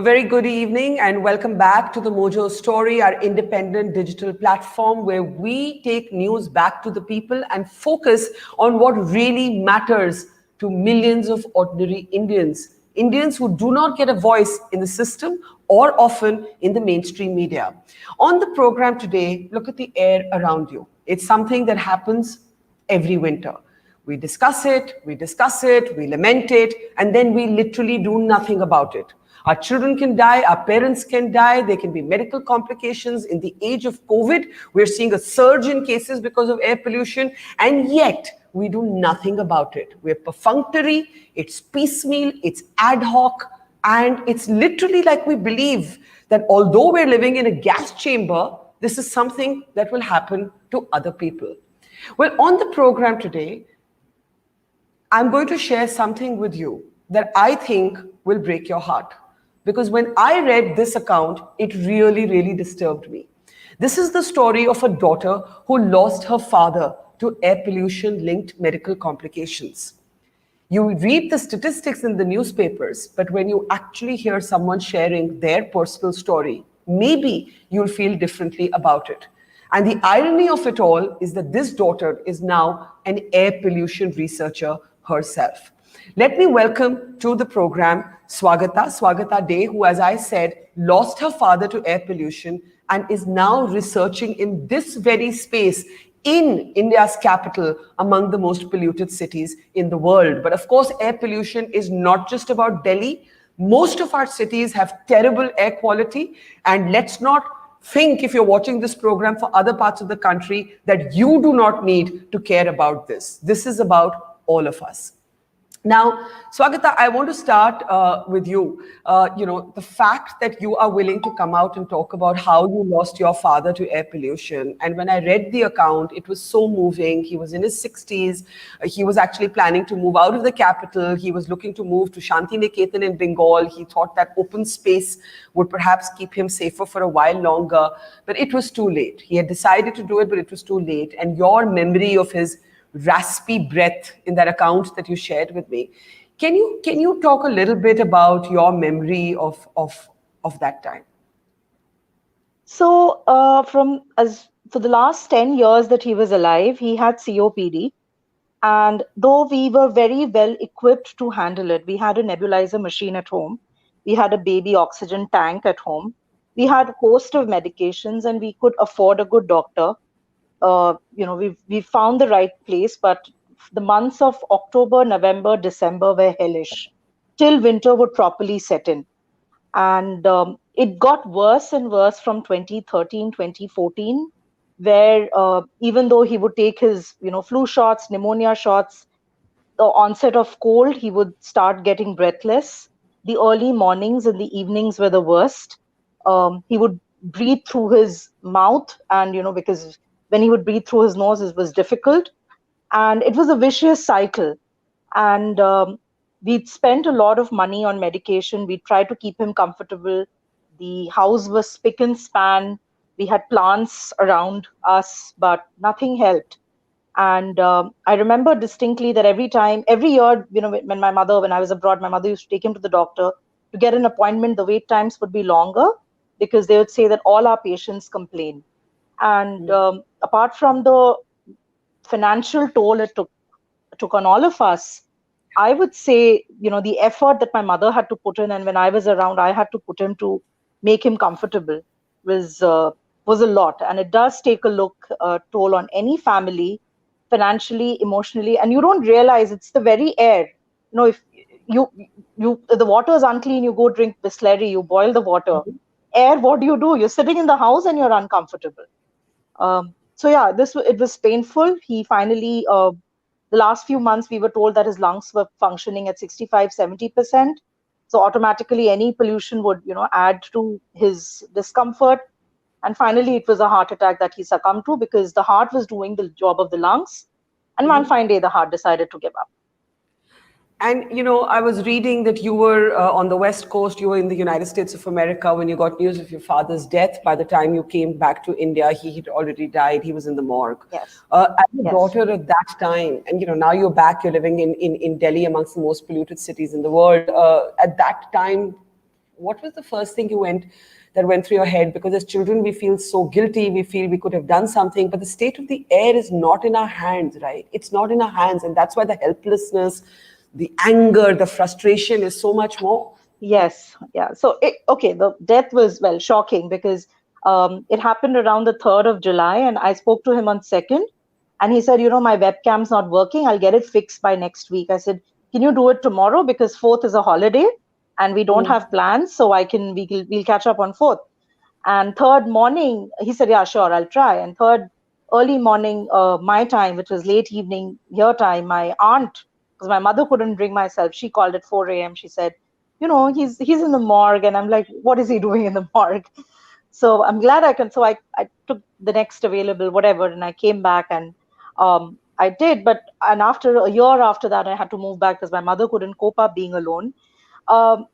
A very good evening and welcome back to the Mojo Story, our independent digital platform where we take news back to the people and focus on what really matters to millions of ordinary Indians. Indians who do not get a voice in the system or often in the mainstream media. On the program today, look at the air around you. It's something that happens every winter. We discuss it, we lament it, and then we literally do nothing about it. Our children can die, our parents can die, there can be medical complications. In the age of COVID, we're seeing a surge in cases because of air pollution, and yet we do nothing about it. We're perfunctory, it's piecemeal, it's ad hoc, and it's literally like we believe that although we're living in a gas chamber, this is something that will happen to other people. Well, on the program today, I'm going to share something with you that I think will break your heart. Because when I read this account, it really disturbed me. This is the story of a daughter who lost her father to air pollution-linked medical complications. You read the statistics in the newspapers, but when you actually hear someone sharing their personal story, maybe you'll feel differently about it. And the irony of it all is that this daughter is now an air pollution researcher herself. Let me welcome to the program Swagata Dey, who, as I said, lost her father to air pollution and is now researching in this very space in India's capital, among the most polluted cities in the world. But of course, air pollution is not just about Delhi. Most of our cities have terrible air quality, and let's not think, if you're watching this program for other parts of the country, that you do not need to care about this. This is about all of us. Now, Swagata, I want to start with you. The fact that you are willing to come out and talk about how you lost your father to air pollution. And when I read the account, it was so moving. He was in his 60s. He was actually planning to move out of the capital. He was looking to move to Shantiniketan in Bengal. He thought that open space would perhaps keep him safer for a while longer. But it was too late. He had decided to do it, but it was too late. And your memory of his raspy breath in that account that you shared with me. Can you talk a little bit about your memory of that time? So for the last 10 years that he was alive, he had COPD. And though we were very well equipped to handle it, we had a nebulizer machine at home. We had a baby oxygen tank at home. We had a host of medications and we could afford a good doctor. We found the right place, but the months of October, November, December were hellish till winter would properly set in. And it got worse and worse from 2013, 2014, where even though he would take his, flu shots, pneumonia shots, the onset of cold, he would start getting breathless. The early mornings and the evenings were the worst. He would breathe through his mouth, and because when he would breathe through his nose, it was difficult. And it was a vicious cycle. And we'd spent a lot of money on medication. We tried to keep him comfortable. The house was spick and span. We had plants around us, but nothing helped. And I remember distinctly that every year, when I was abroad, my mother used to take him to the doctor. To get an appointment, the wait times would be longer because they would say that all our patients complain. And apart from the financial toll it took on all of us, I would say, the effort that my mother had to put in, and when I was around, I had to put in to make him comfortable was a lot. And it does take a toll on any family, financially, emotionally, and you don't realize it's the very air. If the water is unclean, you go drink Bisleri, you boil the water. Air, what do? You're sitting in the house and you're uncomfortable. So yeah, it was painful. He finally, the last few months, we were told that his lungs were functioning at 65-70%. So automatically, any pollution would, add to his discomfort. And finally, it was a heart attack that he succumbed to because the heart was doing the job of the lungs. And one fine day, the heart decided to give up. And, I was reading that you were on the West Coast, you were in the United States of America when you got news of your father's death. By the time you came back to India, he had already died. He was in the morgue. Yes. As a daughter at that time, and, now you're back, you're living in Delhi, amongst the most polluted cities in the world. At that time, what was the first thing that went through your head? Because as children, we feel so guilty. We feel we could have done something, but the state of the air is not in our hands, right? It's not in our hands, and that's why the helplessness, the anger, the frustration is so much more. Yes, yeah. So, okay, the death was, well, shocking because it happened around the 3rd of July, and I spoke to him on 2nd, and he said, my webcam's not working. I'll get it fixed by next week. I said, can you do it tomorrow? Because 4th is a holiday, and we don't have plans, so we'll catch up on 4th. And 3rd morning, he said, yeah, sure, I'll try. And 3rd early morning, my time, which was late evening your time, my aunt, because my mother couldn't bring myself, she called at 4 a.m. She said, he's in the morgue. And I'm like, what is he doing in the morgue? So I'm glad I took the next available, whatever, and I came back, and I did. And after a year after that, I had to move back because my mother couldn't cope up being alone. Um,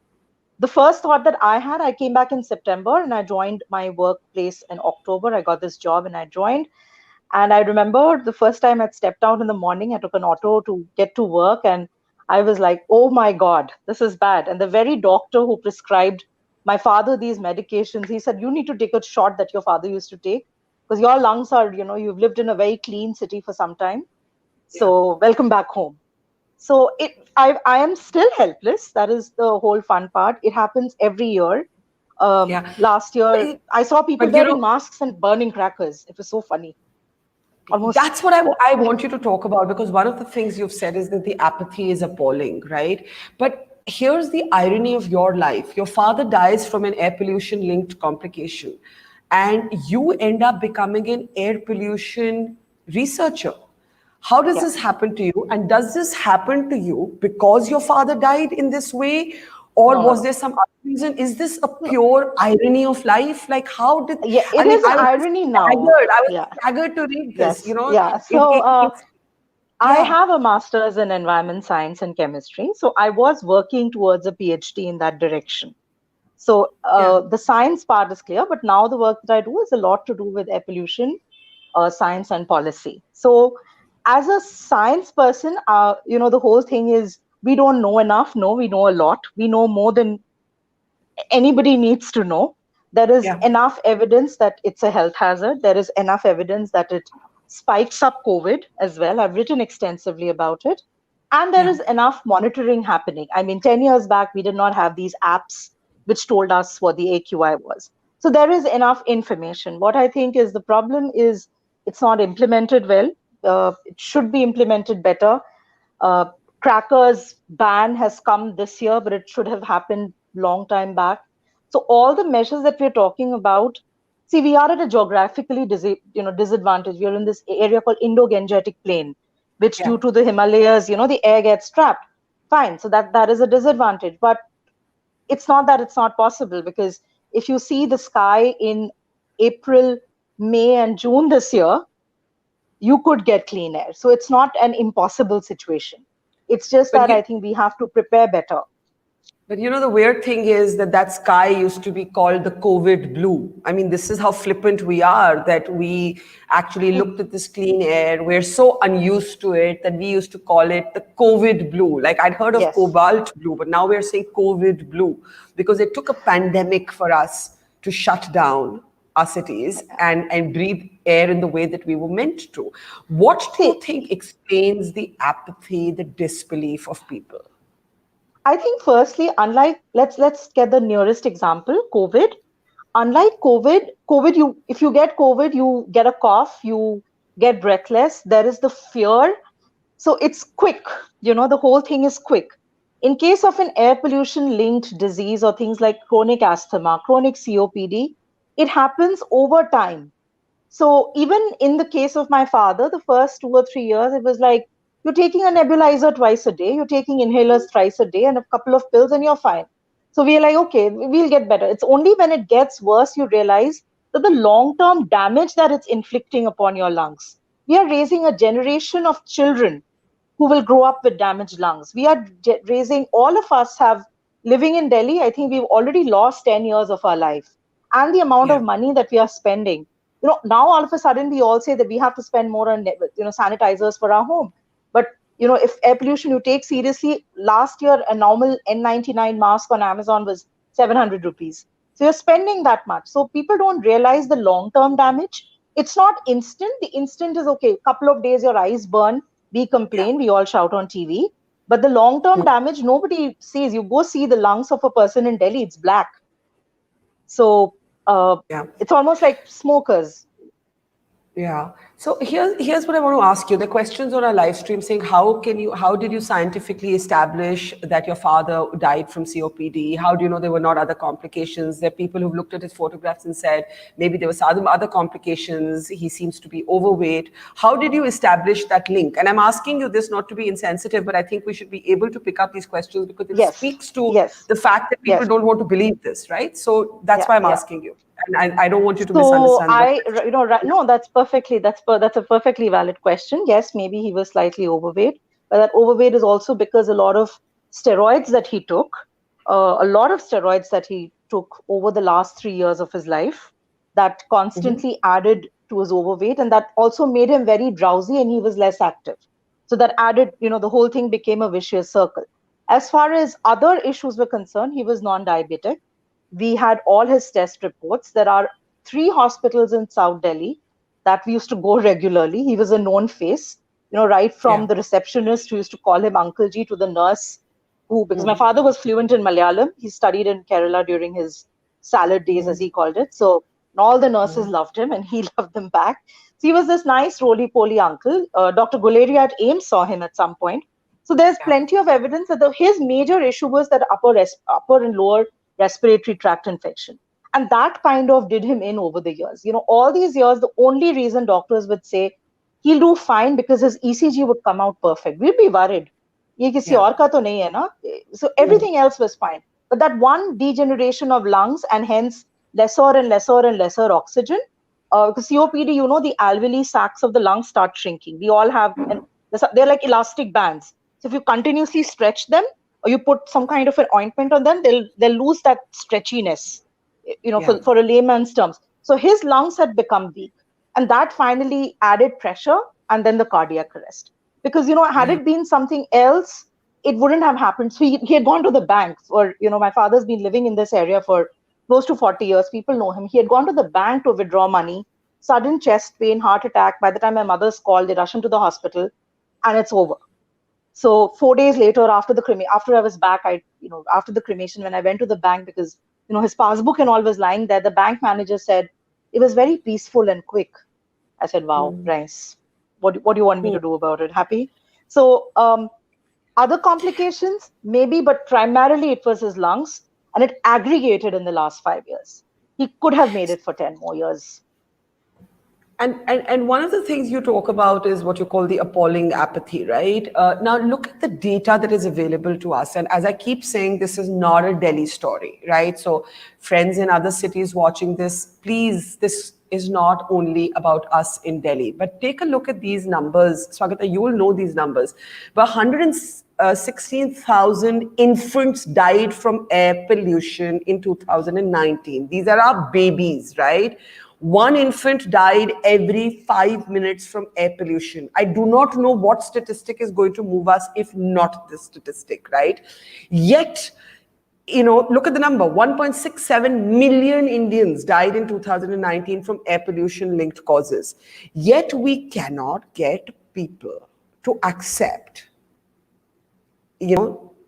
the first thought that I had, I came back in September and I joined my workplace in October. I got this job and I joined. And I remember the first time I'd stepped out in the morning, I took an auto to get to work, and I was like, oh my God, this is bad. And the very doctor who prescribed my father these medications, he said, you need to take a shot that your father used to take because your lungs are, you've lived in a very clean city for some time. Yeah. So welcome back home. So I am still helpless. That is the whole fun part. It happens every year. Yeah. Last year, But, I saw people but you wearing know, masks and burning crackers. It was so funny. Almost. that's what I want you to talk about, because one of the things you've said is that the apathy is appalling, right? But here's the irony of your life. Your father dies from an air pollution linked complication, and you end up becoming an air pollution researcher. How does Yeah. this happen to you? And does this happen to you because your father died in this way? Or No, no, was no. there some other reason? Is this a No. pure irony of life? Like, how did, Yeah, I it mean, is an irony now. I was Yeah. staggered to read this, Yes. Yeah. it's, I yeah, have a master's in environment science and chemistry. So I was working towards a PhD in that direction. So yeah, the science part is clear, but now the work that I do is a lot to do with air pollution, science, and policy. So as a science person, the whole thing is we don't know enough. No, we know a lot. We know more than anybody needs to know. There is yeah, enough evidence that it's a health hazard. There is enough evidence that it spikes up COVID as well. I've written extensively about it. And there yeah. is enough monitoring happening. I mean, 10 years back, we did not have these apps which told us what the AQI was. So there is enough information. What I think is the problem is it's not implemented well. It should be implemented better. Uh, Crackers ban has come this year, but it should have happened long time back. So all the measures that we're talking about, see, we are at a geographically disadvantage. We are in this area called Indo-Gangetic Plain, which Yeah. due to the Himalayas, the air gets trapped. Fine, so that is a disadvantage. But it's not that it's not possible, because if you see the sky in April, May, and June this year, you could get clean air. So it's not an impossible situation. It's just But that you, I think we have to prepare better. But the weird thing is that sky used to be called the COVID blue. I mean, this is how flippant we are, that we actually looked at this clean air. We're so unused to it that we used to call it the COVID blue. Like, I'd heard of Yes. cobalt blue, but now we're saying COVID blue because it took a pandemic for us to shut down our cities and breathe air in the way that we were meant to. What do you See, think explains the apathy, the disbelief of people? I think firstly, unlike let's get the nearest example, COVID. Unlike COVID, you if you get COVID, you get a cough, you get breathless. There is the fear. So it's quick, the whole thing is quick. In case of an air pollution linked disease or things like chronic asthma, chronic COPD, it happens over time. So even in the case of my father, the first 2 or 3 years, it was like you're taking a nebulizer twice a day, you're taking inhalers thrice a day, and a couple of pills, and you're fine. So we're like, okay, we'll get better. It's only when it gets worse you realize that the long-term damage that it's inflicting upon your lungs. We are raising a generation of children who will grow up with damaged lungs. We are raising, all of us have, living in Delhi, I think we've already lost 10 years of our life. And the amount Yeah. of money that we are spending. Now all of a sudden we all say that we have to spend more on, sanitizers for our home. But, if air pollution you take seriously, last year a normal N99 mask on Amazon was 700 rupees. So you're spending that much. So people don't realize the long-term damage. It's not instant. The instant is okay. Couple of days, your eyes burn. We Yeah. complain. We all shout on TV. But the long-term damage, nobody sees. You go see the lungs of a person in Delhi, it's black. So Yeah. it's almost like smokers. Yeah. So here's what I want to ask you. The questions on our live stream saying how did you scientifically establish that your father died from COPD? How do you know there were not other complications? There are people who've looked at his photographs and said maybe there were some other complications. He seems to be overweight. How did you establish that link? And I'm asking you this not to be insensitive, but I think we should be able to pick up these questions because it Yes, speaks to yes, the fact that people yes, don't want to believe this, right? So that's yeah, why I'm yeah. asking you. And I don't want you to So misunderstand the question. no, that's a perfectly valid question. Yes, maybe he was slightly overweight, but that overweight is also because a lot of steroids that he took, over the last 3 years of his life, that constantly added to his overweight, and that also made him very drowsy, and he was less active. So that added, the whole thing became a vicious circle. As far as other issues were concerned, he was non-diabetic. We had all his test reports. There are 3 hospitals in South Delhi that we used to go regularly. He was a known face, right Yeah. from the receptionist who used to call him Uncle Ji to the nurse who, because my father was fluent in Malayalam, he studied in Kerala during his salad days, as he called it. So all the nurses loved him and he loved them back. So he was this nice roly-poly uncle. Dr. Guleria at AIMS saw him at some point. So there's Yeah. plenty of evidence that his major issue was that upper and lower respiratory tract infection. And that kind of did him in over the years. All these years, the only reason doctors would say he'll do fine because his ECG would come out perfect. We'd be worried. ये किसी Yeah. और का तो नहीं है ना? So everything else was fine. But that one degeneration of lungs and hence lesser and lesser and lesser oxygen, because COPD, the alveoli sacs of the lungs start shrinking. We all have, and they're like elastic bands. So if you continuously stretch them, or you put some kind of an ointment on them, they'll lose that stretchiness, Yeah. for a layman's terms. So his lungs had become weak, and that finally added pressure, and then the cardiac arrest. Because had Yeah. it been something else, it wouldn't have happened. So he had gone to the bank for, my father's been living in this area for close to 40 years. People know him. He had gone to the bank to withdraw money, sudden chest pain, heart attack. By the time my mother's called, they rush him to the hospital, and it's over. So 4 days later, after I was back, after the cremation, when I went to the bank, because his passbook and all was lying there, the bank manager said it was very peaceful and quick. I said, "Wow, nice. What do you want me to do about it? Happy?" So other complications, maybe, but primarily it was his lungs, and it aggregated in the last 5 years. He could have made it for 10 more years. And one of the things you talk about is what you call the appalling apathy, right? Now look at the data that is available to us. And as I keep saying, this is not a Delhi story, right? So friends in other cities watching this, please, this is not only about us in Delhi. But take a look at these numbers. Swagata, you will know these numbers. But 116,000 infants died from air pollution in 2019. These are our babies, right? One infant died every 5 minutes from air pollution. I do not know what statistic is going to move us if not this statistic, right? Yet, look at the number 1.67 million Indians died in 2019 from air pollution linked causes. Yet, we cannot get people to accept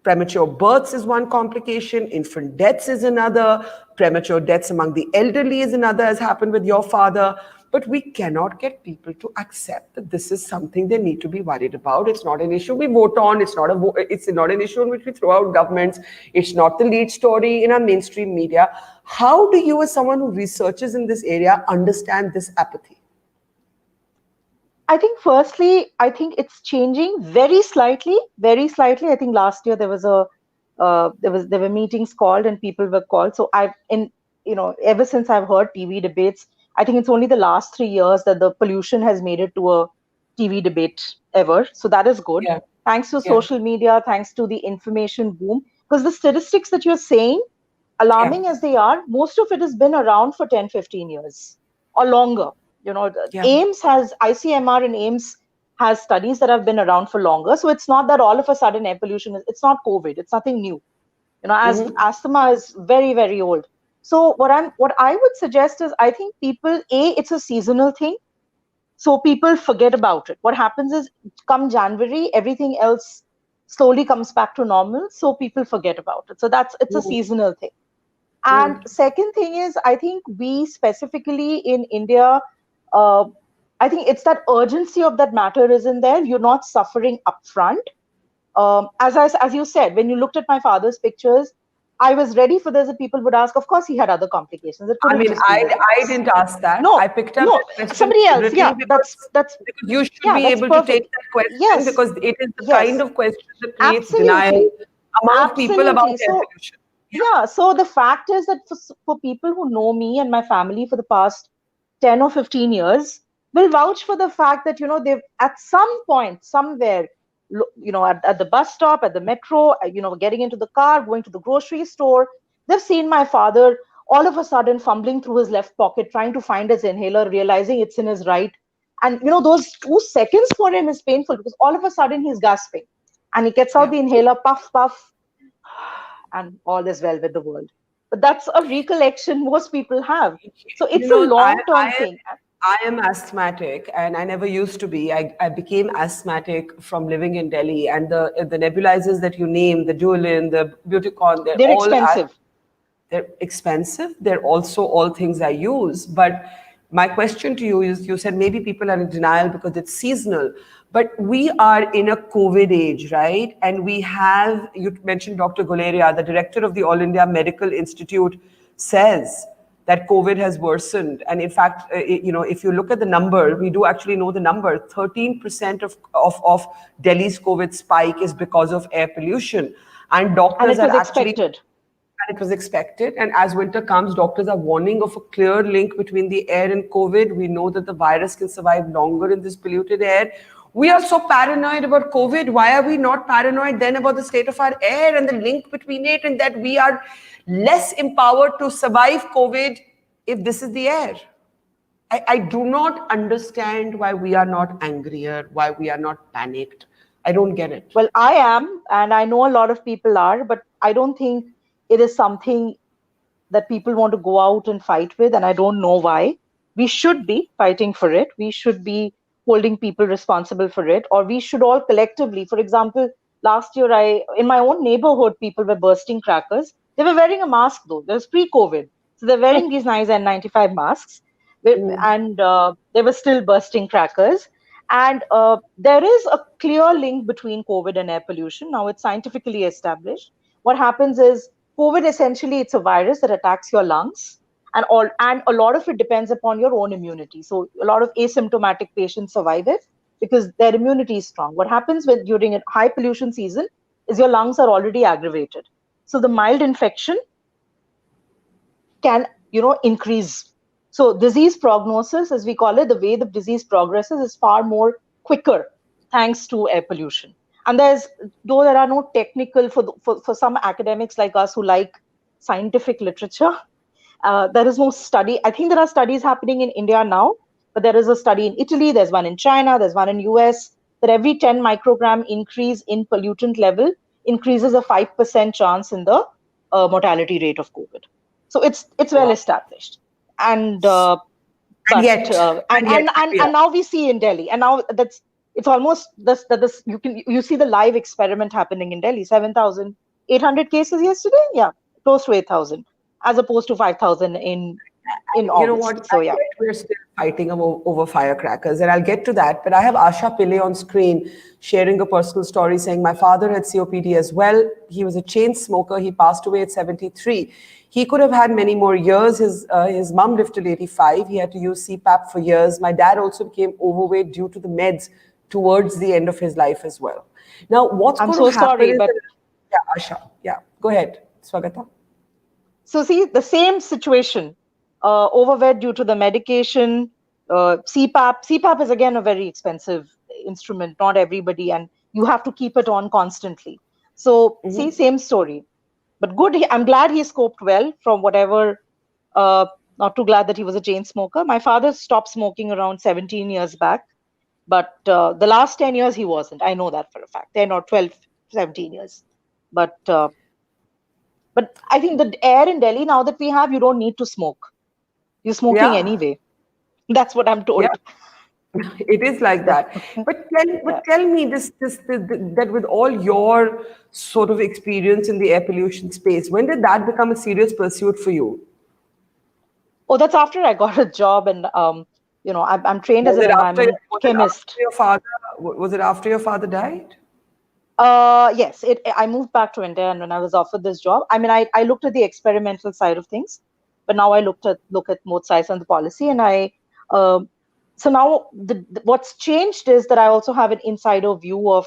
premature births is one complication, infant deaths is another, premature deaths among the elderly is another, as happened with your father. But we cannot get people to accept that this is something they need to be worried about. It's not an issue we vote on. It's not an issue in which we throw out governments. It's not the lead story in our mainstream media. How do you, as someone who researches in this area, understand this apathy? I think firstly, I think it's changing very slightly, very slightly. I think last year there were meetings called and people were called. So ever since I've heard TV debates, I think it's only the last 3 years that the pollution has made it to a TV debate ever. So that is good. Yeah. Thanks to Yeah. social media, thanks to the information boom. Because the statistics that you're saying, Yeah. alarming as they are, most of it has been around for 10, 15 years or longer. Yeah. AIMS has ICMR and AIMS has studies that have been around for longer. So it's not that all of a sudden air pollution it's not COVID. It's nothing new. As asthma is very, very old. So what I would suggest is, I think people, it's a seasonal thing. So people forget about it. What happens is, come January, everything else slowly comes back to normal. So people forget about it. So it's a seasonal thing. And second thing is, I think we specifically in India, uh, I think it's that urgency of that matter isn't there. You're not suffering upfront. As you said, when you looked at my father's pictures, I was ready for this. That people would ask, of course, he had other complications. It I couldn't mean, just be his I lungs. didn't ask that. I No, picked up no, that question somebody else. deliberately Yeah, that's because you should yeah, be that's able to take perfect. that question Yes, because it is the kind yes, of question that creates denial absolutely, among people about absolutely. air So pollution. Yeah. yeah, so the fact is that for people who know me and my family for the past 10 or 15 years, will vouch for the fact that, they've at some point, somewhere, at the bus stop, at the metro, getting into the car, going to the grocery store, they've seen my father all of a sudden fumbling through his left pocket, trying to find his inhaler, realizing it's in his right. And, those 2 seconds for him is painful because all of a sudden he's gasping and he gets out Yeah. the inhaler, puff, puff, and all is well with the world. But that's a recollection most people have. So You it's a know, long term thing. I am asthmatic, and I never used to be. I became asthmatic from living in Delhi, and the nebulizers that you name, the Duolin, the Buticon, They're expensive. they're expensive. They're also all things I use. But my question to you is, you said maybe people are in denial because it's seasonal. But we are in a COVID age, right? And we have, you mentioned Dr. Guleria, the director of the All India Medical Institute, says that COVID has worsened. And in fact, if you look at the number, we do actually know the number. 13% of Delhi's COVID spike is because of air pollution. And And doctors it are was actually, expected. and it was expected. And as winter comes, doctors are warning of a clear link between the air and COVID. We know that the virus can survive longer in this polluted air. We are so paranoid about COVID. Why are we not paranoid then about the state of our air and the link between it, and that we are less empowered to survive COVID if this is the air? I do not understand why we are not angrier, why we are not panicked. I don't get it. Well, I am, and I know a lot of people are, but I don't think it is something that people want to go out and fight with, and I don't know why. We should be fighting for it. We should be holding people responsible for it, or we should all collectively. For example, last year, in my own neighborhood, people were bursting crackers. They were wearing a mask though. It was pre-COVID, so they're wearing these nice N95 masks, and they were still bursting crackers. And there is a clear link between COVID and air pollution. Now it's scientifically established. What happens is, COVID essentially, it's a virus that attacks your lungs, and a lot of it depends upon your own immunity. So a lot of asymptomatic patients survive it because their immunity is strong. What happens when during a high pollution season is your lungs are already aggravated. So the mild infection can, increase. So disease prognosis, as we call it, the way the disease progresses is far more quicker thanks to air pollution. And though there are no technical, for some academics like us who like scientific literature, there is no study. I think there are studies happening in India now, but there is a study in Italy, there's one in China, there's one in US, that every 10 microgram increase in pollutant level increases a 5% chance in the mortality rate of COVID. So it's well Wow. established. And And but yet, and yet, we and are. now we see in Delhi, and now it's almost this you see the live experiment happening in Delhi. 7,800 cases yesterday, yeah, close to 8,000, as opposed to 5,000 in You know what? August. So And yeah. yet we're still fighting over firecrackers, and I'll get to that. But I have Asha Pillai on screen sharing a personal story, saying my father had COPD as well. He was a chain smoker. He passed away at 73. He could have had many more years. His mum lived till 85. He had to use CPAP for years. My dad also became overweight due to the meds towards the end of his life as well. Now, what's I'm going to so happen sorry, is but that, yeah, Asha, yeah, go ahead, Swagata. so see the same situation, overweight due to the medication, CPAP. CPAP is again a very expensive instrument. Not everybody, and you have to keep it on constantly. So see, same story. But good. I'm glad he coped well from whatever. Uh, Not too glad that he was a chain smoker. My father stopped smoking around 17 years back, but the last 10 years he wasn't. I know that for a fact. 10 or 12, 17 years. But But I think the air in Delhi now that we have, you don't need to smoke. You're smoking Yeah, anyway. That's what I'm yeah. told. It is like That, that. But yeah. tell me that with all your sort of experience in the air pollution space, when did that become a serious pursuit for you? Oh, that's after I got a job, and I'm trained as Was an it after environment was it after chemist. your father was it after your father died? Yes, I moved back to India, and when I was offered this job, I mean, I looked at the experimental side of things, but now I look at both sides on the policy, and um so now what's changed is that I also have an insider view of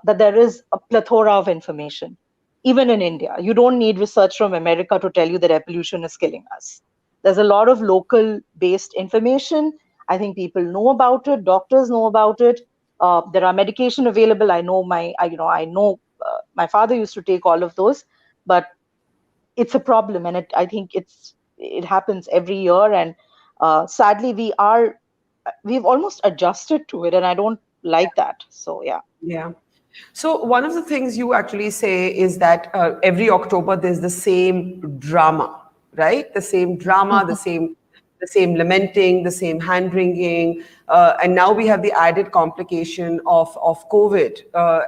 that there is a plethora of information, even in India. You don't need research from America to tell you that air pollution is killing us. There's a lot of local based information. I think people know about it, doctors know about it. There are medication available. I know my father used to take all of those, but it's a problem, and I think it happens every year, and sadly we've almost adjusted to it, and I don't like that. So yeah. Yeah. So one of the things you actually say is that every October there's the same drama, right? The same drama, the same lamenting, the same hand wringing, and now we have the added complication of COVID,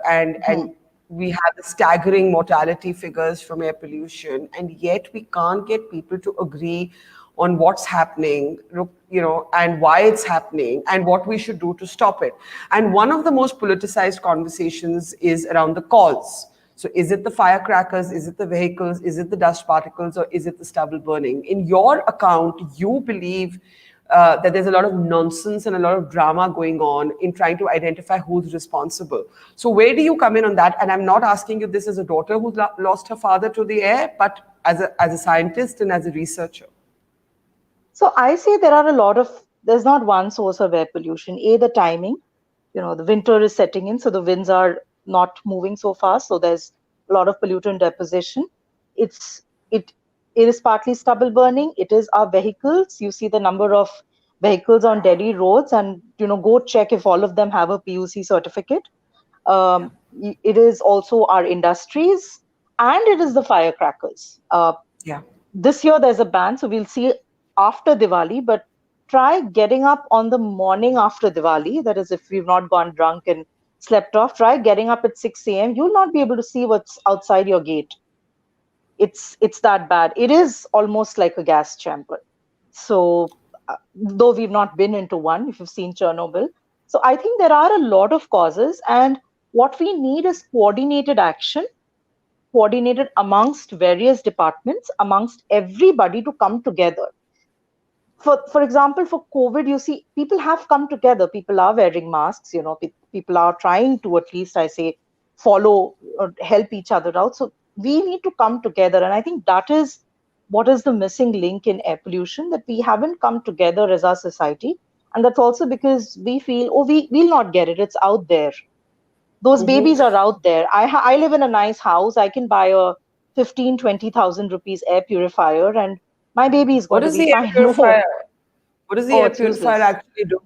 and we have the staggering mortality figures from air pollution, and yet we can't get people to agree on what's happening, and why it's happening, and what we should do to stop it. And one of the most politicized conversations is around the cause. So, is it the firecrackers? Is it the vehicles? Is it the dust particles? Or is it the stubble burning? In your account, you believe that there's a lot of nonsense and a lot of drama going on in trying to identify who's responsible. So, where do you come in on that? And I'm not asking you this as a daughter who lost her father to the air, but as a scientist and as a researcher. So I say there's not one source of air pollution. A, the timing, the winter is setting in, so the winds are not moving so fast. So there's a lot of pollutant deposition. It's, it, it is partly stubble burning. It is our vehicles. You see the number of vehicles on Delhi roads, and, go check if all of them have a PUC certificate. Yeah. It is also our industries, and it is the firecrackers. Yeah. This year there's a ban, so we'll see after Diwali, but try getting up on the morning after Diwali. That is, if we've not gone drunk and slept off, try getting up at 6 a.m. You'll not be able to see what's outside your gate. It's that bad. It is almost like a gas chamber. So, though we've not been into one, if you've seen Chernobyl. So I think there are a lot of causes, and what we need is coordinated action, coordinated amongst various departments, amongst everybody to come together. For example, for COVID, you see people have come together. People are wearing masks. People are trying to, at least I say, follow or help each other out. So we need to come together, and I think that is what is the missing link in air pollution, that we haven't come together as our society. And that's also because we feel, oh, we'll not get it, it's out there. Those babies are out there. I live in a nice house. I can buy a 15-20,000 rupees air purifier, and my baby is What going to does be the air fine. No. purifier? What does the Oh, air it's purifier useless. actually do?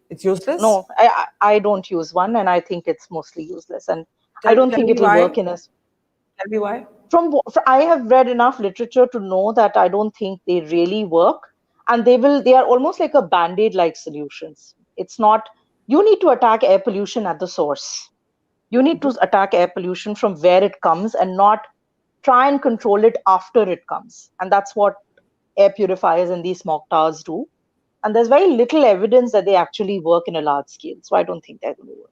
It's useless. No, I don't use one, and I think it's mostly useless, and I don't Tell think me it will why. work in us. Tell me why. I have read enough literature to know that I don't think they really work, and they are almost like a band-aid like solutions. It's not. You need to attack air pollution at the source. You need to attack air pollution from where it comes, and not try and control it after it comes. And that's what air purifiers and these smoke towers do. And there's very little evidence that they actually work in a large scale. So I don't think they're going to work.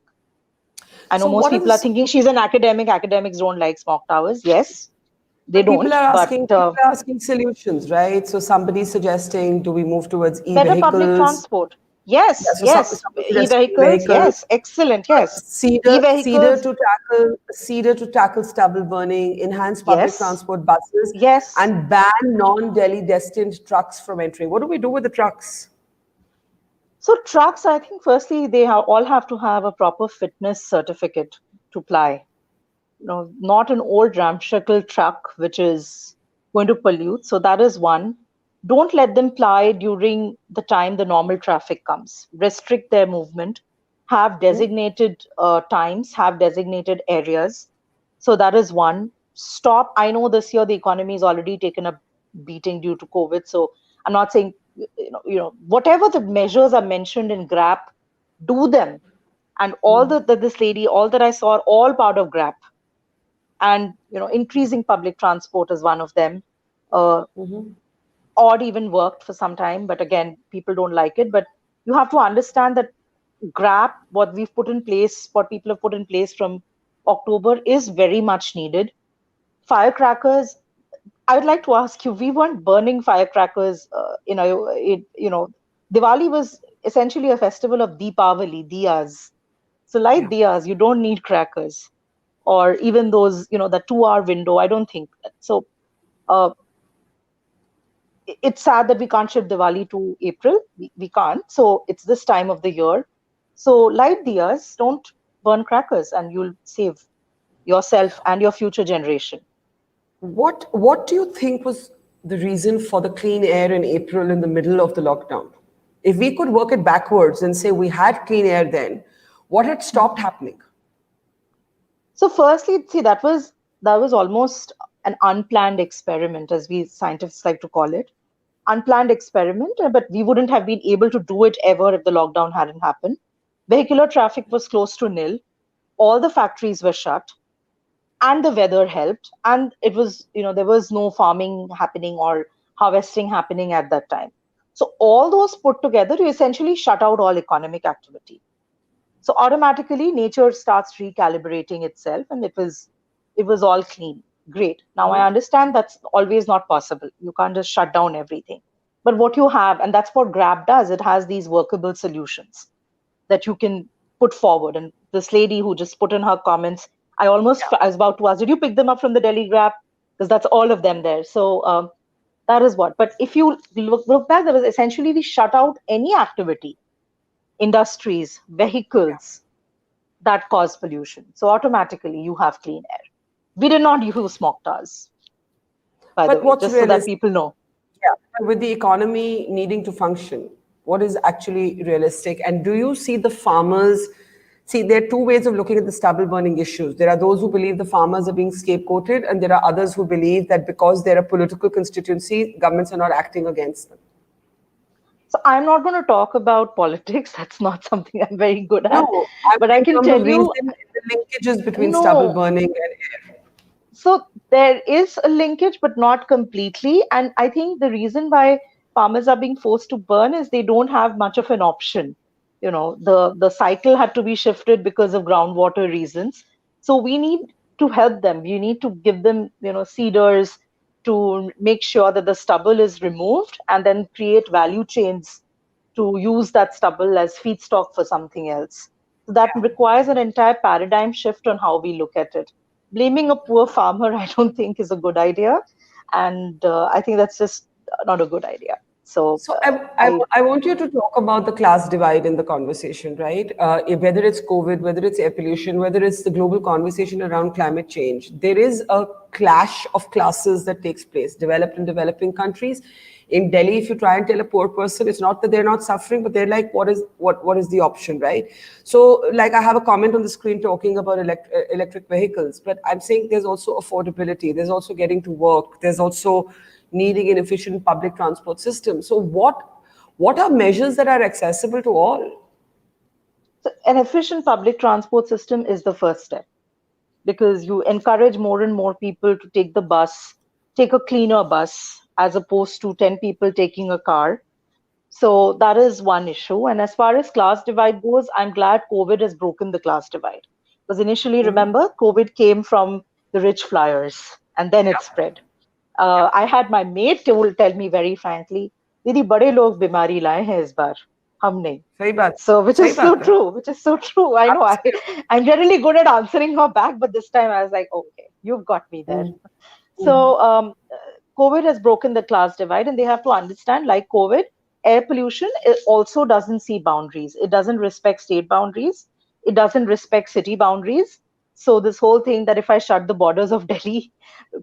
I know So most what are people are the thinking she's an academic. Academics don't like smoke towers. Yes, they but don't. But people are asking solutions, right? So somebody's suggesting, do we move towards better public e-vehicles? transport. Yeah, Yes, so yes. somebody's suggesting E-vehicles. e-vehicles. Yes, excellent. Yes. Cedar E-vehicles. cedar to tackle stubble burning, enhance public Yes, transport buses, yes. and ban non-Delhi destined trucks from entering. What do we do with the trucks? So trucks, I think firstly, all have to have a proper fitness certificate to ply. Not an old ramshackle truck which is going to pollute. So that is one. Don't let them ply during the time the normal traffic comes. Restrict their movement. Have designated times. Have designated areas. So that is one. stop. I know this year the economy has already taken a beating due to COVID, so I'm not saying, whatever the measures are mentioned in GRAP, do them. And all that this lady, all that I saw, are all part of GRAP. And increasing public transport is one of them. Uh, Odd even worked for some time, but again, people don't like it. But you have to understand that GRAP, what we've put in place, what people have put in place from October, is very much needed. Firecrackers, I would like to ask you, we weren't burning firecrackers. Diwali was essentially a festival of Deepavali, diyas. So light Yeah. diyas, you don't need crackers, or even those, the 2 hour window. I don't think that. So uh, it's sad that we can't ship Diwali to April. We can't. So it's this time of the year. So light diyas, don't burn crackers, and you'll save yourself and your future generation. What do you think was the reason for the clean air in April in the middle of the lockdown? If we could work it backwards and say we had clean air then, what had stopped happening? So firstly, see, that was almost an unplanned experiment, as we scientists like to call it. Unplanned experiment, but we wouldn't have been able to do it ever if the lockdown hadn't happened. Vehicular traffic was close to nil. All the factories were shut, and the weather helped. And it was, there was no farming happening or harvesting happening at that time. So all those put together, you essentially shut out all economic activity. So automatically nature starts recalibrating itself, and it was all clean. Great. Now I understand that's always not possible. You can't just shut down everything. But what you have, and that's what Grab does, it has these workable solutions that you can put forward. And this lady who just put in her comments, I was about to ask, did you pick them up from the Delhi Grab? Because that's all of them there. So that is what. But if you look back, there was essentially, we shut out any activity, industries, vehicles that cause pollution. So automatically you have clean air. We did not use Mokhtas, by the But way, what's just so that realistic? people know. Yeah, with the economy needing to function, what is actually realistic? And do you see the farmers? See, there are two ways of looking at the stubble burning issues. There are those who believe the farmers are being scapegoated, and there are others who believe that because they're a political constituency, governments are not acting against them. So I'm not going to talk about politics. That's not something I'm very good at. No, I'm But I saying can from the tell you, reason, the linkages between stubble no. burning and air. So there is a linkage, but not completely. And I think the reason why farmers are being forced to burn is they don't have much of an option. The cycle had to be shifted because of groundwater reasons. So we need to help them. We need to give them, seeders to make sure that the stubble is removed, and then create value chains to use that stubble as feedstock for something else. So that requires an entire paradigm shift on how we look at it. Blaming a poor farmer, I don't think, is a good idea. And I think that's just not a good idea. So So I want you to talk about the class divide in the conversation, right? Whether it's COVID, whether it's air pollution, whether it's the global conversation around climate change, there is a clash of classes that takes place, developed and developing countries. In Delhi, if you try and tell a poor person, it's not that they're not suffering, but they're like, what is the option, right? So, like, I have a comment on the screen talking about electric vehicles, but I'm saying there's also affordability, there's also getting to work, there's also needing an efficient public transport system. So what are measures that are accessible to all? an efficient public transport system is the first step, because you encourage more and more people to take the bus, take a cleaner bus, as opposed to 10 people taking a car. So that is one issue. And as far as class divide goes, I'm glad COVID has broken the class divide. Because initially, remember, COVID came from the rich flyers, and then it spread. I had my mate tell me very frankly, दीदी बड़े लोग बीमारी लाए हैं इस बार, हम नहीं. सही बात So, which सही is so बात है true, which is so true. I know I'm generally good at answering her back, but this time I was like, okay, you've got me there. So, COVID has broken the class divide, and they have to understand, like COVID, air pollution, it also doesn't see boundaries. It doesn't respect state boundaries. It doesn't respect city boundaries. So this whole thing that if I shut the borders of Delhi,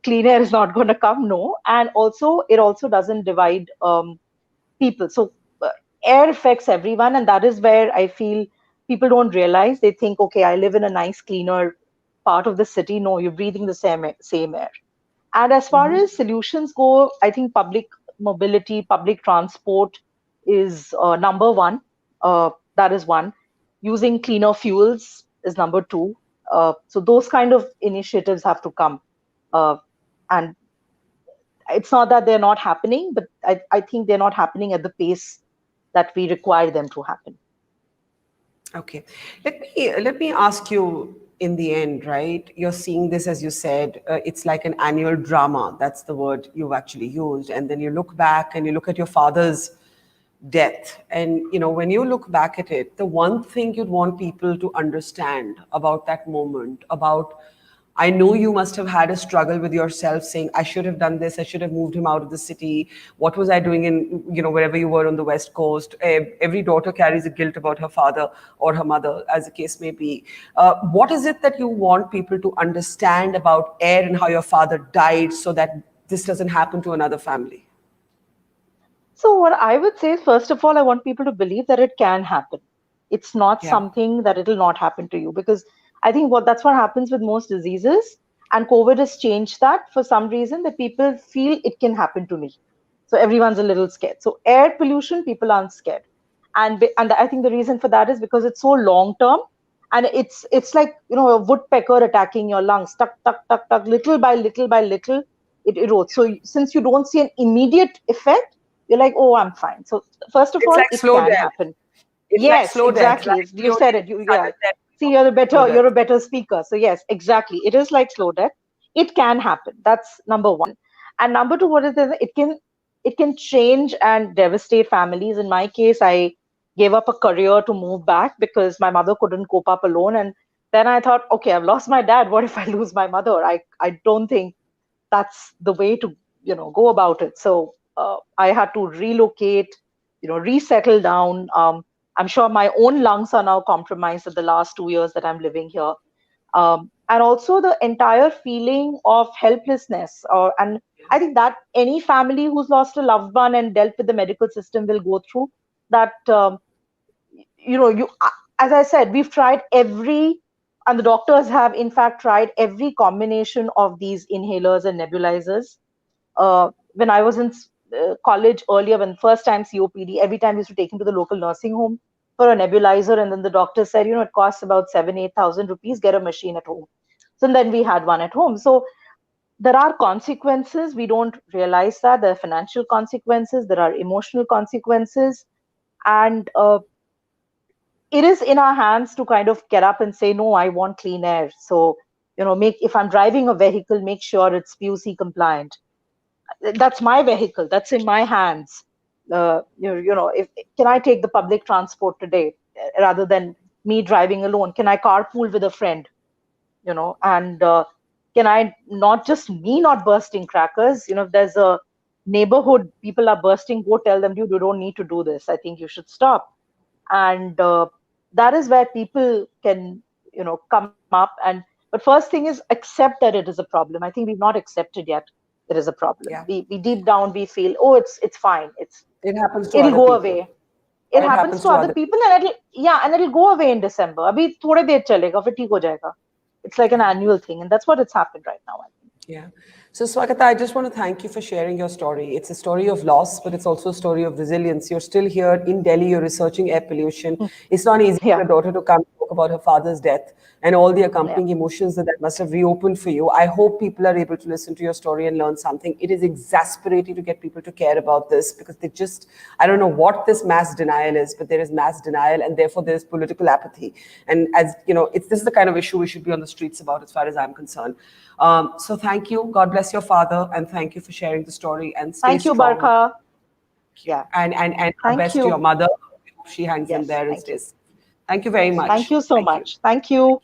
clean air is not going to come, no. And also, it also doesn't divide people. So air affects everyone, and that is where I feel people don't realize. They think, okay, I live in a nice, cleaner part of the city. No, you're breathing the same air. And as far Mm-hmm. as solutions go, I think public mobility, public transport is number one. That is one. Using cleaner fuels is number two. So those kind of initiatives have to come. And it's not that they're not happening, but I think they're not happening at the pace that we require them to happen. Okay. Let me ask you in the end, right? You're seeing this, as you said, it's like an annual drama. That's the word you've actually used. And then you look back and you look at your father's death. And when you look back at it, the one thing you'd want people to understand about that moment, about I know you must have had a struggle with yourself saying, I should have done this, I should have moved him out of the city. What was I doing in, wherever you were on the West Coast? Every daughter carries a guilt about her father or her mother, as the case may be. What is it that you want people to understand about Air and how your father died so that this doesn't happen to another family? So, what I would say is, first of all, I want people to believe that it can happen. It's not Yeah. something that it'll not happen to you, because I think that's what happens with most diseases. And COVID has changed that for some reason, that people feel it can happen to me. So everyone's a little scared. So air pollution, people aren't scared. And I think the reason for that is because it's so long term, and it's like, a woodpecker attacking your lungs, tuck, tuck, tuck, tuck, little by little, it erodes. So since you don't see an immediate effect, you're like, oh, I'm fine. So first of It's all, like it slow can death. happen. It's like Yes, slow death. exactly. Like we You only said it. sudden Yeah. death, See, you're a slow better death. you're a better speaker. So yes, exactly. It is like slow death. It can happen. That's number one. And number two, what is this? It can change and devastate families. In my case, I gave up a career to move back because my mother couldn't cope up alone. And then I thought, okay, I've lost my dad. What if I lose my mother? I don't think that's the way to go about it. So I had to relocate, resettle down. I'm sure my own lungs are now compromised in the last 2 years that I'm living here. And also the entire feeling of helplessness, and I think that any family who's lost a loved one and dealt with the medical system will go through that. You As I said, we've tried every, and the doctors have in fact tried every combination of these inhalers and nebulizers. When I was in college earlier, when first time COPD, every time we used to take him to the local nursing home for a nebulizer, and then the doctor said, it costs about 7,000-8,000 rupees, get a machine at home. So then we had one at home. So there are consequences. We don't realize that there are financial consequences, there are emotional consequences, and it is in our hands to kind of get up and say, no, I want clean air. So, if I'm driving a vehicle, make sure it's PUC compliant. That's my vehicle. That's in my hands. If can I take the public transport today rather than me driving alone? Can I carpool with a friend? And can I not just me not bursting crackers? If there's a neighborhood people are bursting, go tell them, dude, you don't need to do this. I think you should stop. And that is where people can come up. But first thing is accept that it is a problem. I think we've not accepted yet it is a problem. Yeah. We deep down we feel, oh, it's fine, It happens to it'll other go people. away. It It happens happens to to other other. people, and it'll go away in December. Abhi thode der chalega, fir theek ho jayega. It's like an annual thing, and that's what it's happened right now, I think. Yeah. So, Swagata, I just want to thank you for sharing your story. It's a story of loss, but it's also a story of resilience. You're still here in Delhi, you're researching air pollution. It's not easy for Yeah, a daughter to come talk about her father's death and all the yeah. accompanying emotions that must have reopened for you. I hope people are able to listen to your story and learn something. It is exasperating to get people to care about this because they just, I don't know what this mass denial is, but there is mass denial and therefore there is political apathy. And as you know, this is the kind of issue we should be on the streets about as far as I'm concerned. So thank you. God bless your father, and thank you for sharing the story. And stay Thank you, strong. Barkha. Thank you. Yeah, And our thank best to your you. mother. I hope she hangs in Yes, there and thank you. stays. Thank you very Yes, thank much. you so Thank you. much. Thank you.